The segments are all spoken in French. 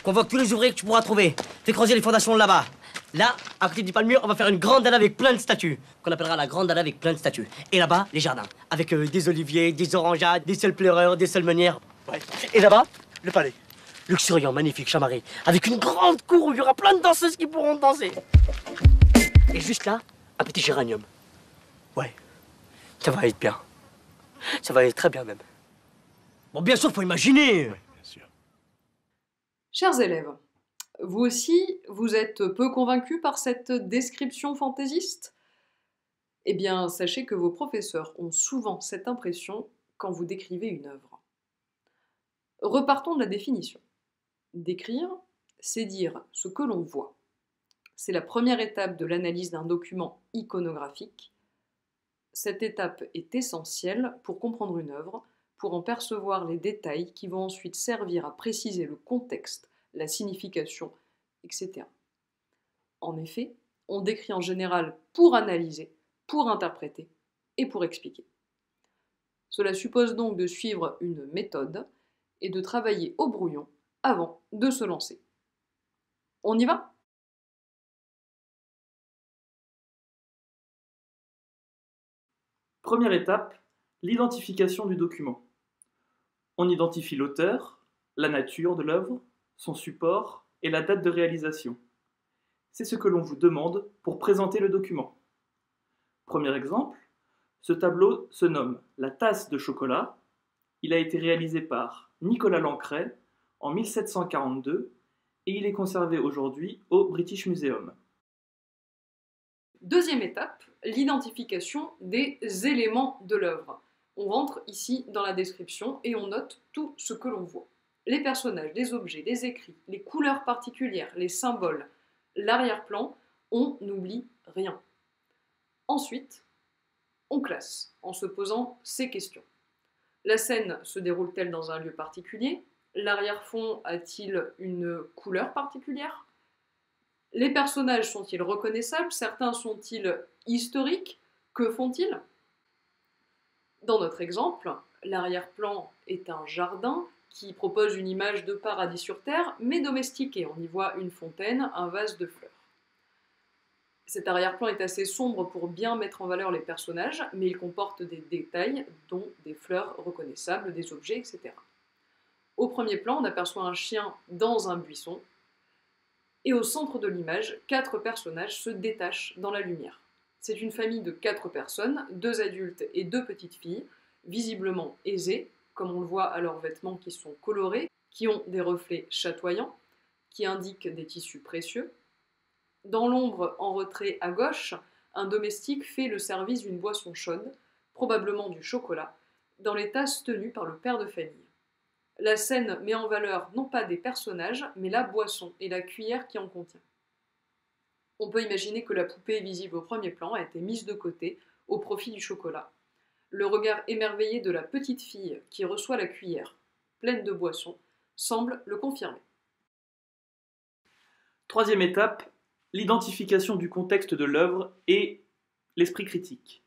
Convoque tous les ouvriers que tu pourras trouver. Fais creuser les fondations là-bas. Là, à côté du palmier, on va faire une grande dalle avec plein de statues, qu'on appellera la grande dalle avec plein de statues. Et là-bas, les jardins, avec des oliviers, des orangeades, des seuls pleureurs, des seuls meunières. Ouais. Et là-bas, le palais. Luxuriant, magnifique, chamarré, avec une grande cour où il y aura plein de danseuses qui pourront danser. Et juste là, un petit géranium. Ouais, ça va être bien. Ça va être très bien même. Bon, bien sûr, faut imaginer. Oui, bien sûr. Chers élèves, vous aussi, vous êtes peu convaincus par cette description fantaisiste? Eh bien, sachez que vos professeurs ont souvent cette impression quand vous décrivez une œuvre. Repartons de la définition. Décrire, c'est dire ce que l'on voit. C'est la première étape de l'analyse d'un document iconographique. Cette étape est essentielle pour comprendre une œuvre, pour en percevoir les détails qui vont ensuite servir à préciser le contexte, la signification, etc. En effet, on décrit en général pour analyser, pour interpréter et pour expliquer. Cela suppose donc de suivre une méthode et de travailler au brouillon avant de se lancer. On y va ? Première étape, l'identification du document. On identifie l'auteur, la nature de l'œuvre, son support et la date de réalisation. C'est ce que l'on vous demande pour présenter le document. Premier exemple, ce tableau se nomme La tasse de chocolat. Il a été réalisé par Nicolas Lancret en 1742 et il est conservé aujourd'hui au British Museum. Deuxième étape, l'identification des éléments de l'œuvre. On rentre ici dans la description et on note tout ce que l'on voit. Les personnages, les objets, les écrits, les couleurs particulières, les symboles, l'arrière-plan, on n'oublie rien. Ensuite, on classe en se posant ces questions. La scène se déroule-t-elle dans un lieu particulier? L'arrière-fond a-t-il une couleur particulière? Les personnages sont-ils reconnaissables? Certains sont-ils historiques? Que font-ils? Dans notre exemple, l'arrière-plan est un jardin qui propose une image de paradis sur terre, mais domestiquée. On y voit une fontaine, un vase de fleurs. Cet arrière-plan est assez sombre pour bien mettre en valeur les personnages, mais il comporte des détails, dont des fleurs reconnaissables, des objets, etc. Au premier plan, on aperçoit un chien dans un buisson, et au centre de l'image, 4 personnages se détachent dans la lumière. C'est une famille de 4 personnes, 2 adultes et 2 petites filles, visiblement aisées, comme on le voit à leurs vêtements qui sont colorés, qui ont des reflets chatoyants, qui indiquent des tissus précieux. Dans l'ombre, en retrait à gauche, un domestique fait le service d'une boisson chaude, probablement du chocolat, dans les tasses tenues par le père de famille. La scène met en valeur non pas des personnages, mais la boisson et la cuillère qui en contient. On peut imaginer que la poupée visible au premier plan a été mise de côté au profit du chocolat. Le regard émerveillé de la petite fille qui reçoit la cuillère, pleine de boisson, semble le confirmer. Troisième étape, l'identification du contexte de l'œuvre et l'esprit critique.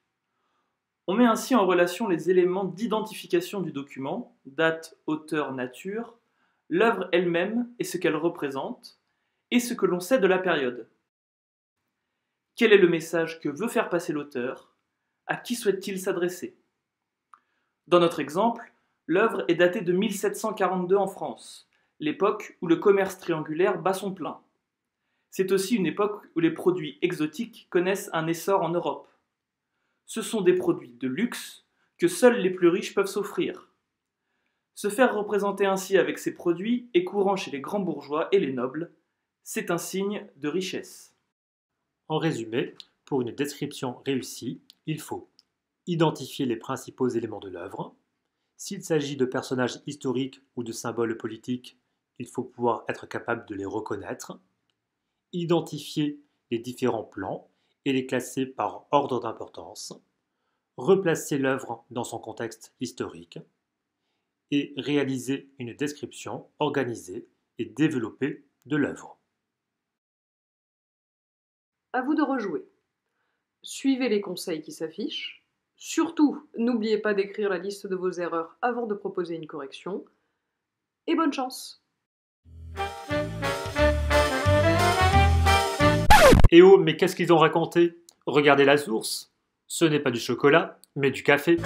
On met ainsi en relation les éléments d'identification du document, date, auteur, nature, l'œuvre elle-même et ce qu'elle représente, et ce que l'on sait de la période. Quel est le message que veut faire passer l'auteur? À qui souhaite-t-il s'adresser? Dans notre exemple, l'œuvre est datée de 1742 en France, l'époque où le commerce triangulaire bat son plein. C'est aussi une époque où les produits exotiques connaissent un essor en Europe. Ce sont des produits de luxe que seuls les plus riches peuvent s'offrir. Se faire représenter ainsi avec ces produits est courant chez les grands bourgeois et les nobles. C'est un signe de richesse. En résumé, pour une description réussie, il faut identifier les principaux éléments de l'œuvre. S'il s'agit de personnages historiques ou de symboles politiques, il faut pouvoir être capable de les reconnaître. Identifier les différents plans et les classer par ordre d'importance. Replacer l'œuvre dans son contexte historique. Et réaliser une description organisée et développée de l'œuvre. À vous de rejouer. Suivez les conseils qui s'affichent. Surtout, n'oubliez pas d'écrire la liste de vos erreurs avant de proposer une correction. Et bonne chance! Eh oh, mais qu'est-ce qu'ils ont raconté? Regardez la source. Ce n'est pas du chocolat, mais du café.